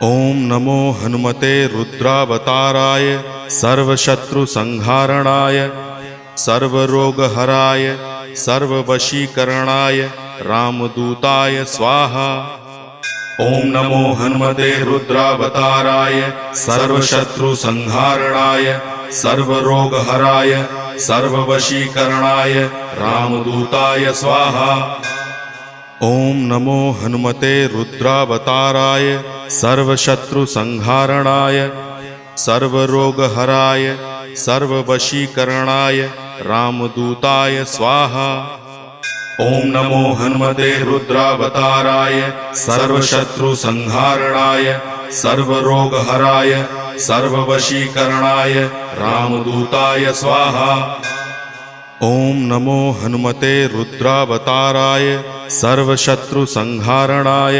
ओम नमो हनुमते रुद्रावताराय सर्वशत्रुसंहारणाय सर्वरोगहराय सर्ववशीकरणाय रामदूताय स्वाहा। ओम नमो हनुमते रुद्रावताराय सर्वशत्रुसंहारणाय सर्वरोगहराय सर्ववशीकरणाय रामदूताय स्वाहा। ओम नमो हनुमते रुद्रावताराय सर्वशत्रुसंहारणाय सर्वरोगहराय सर्ववशीकरणाय रामदूताय स्वाहा। ओम नमो हनुमते रुद्रावताराय सर्वशत्रुसंहारणाय सर्वरोगहराय सर्ववशीकरणाय रामदूताय स्वाहा। ओम नमो हनुमते रुद्रावताराय सर्वशत्रुसंहारणाय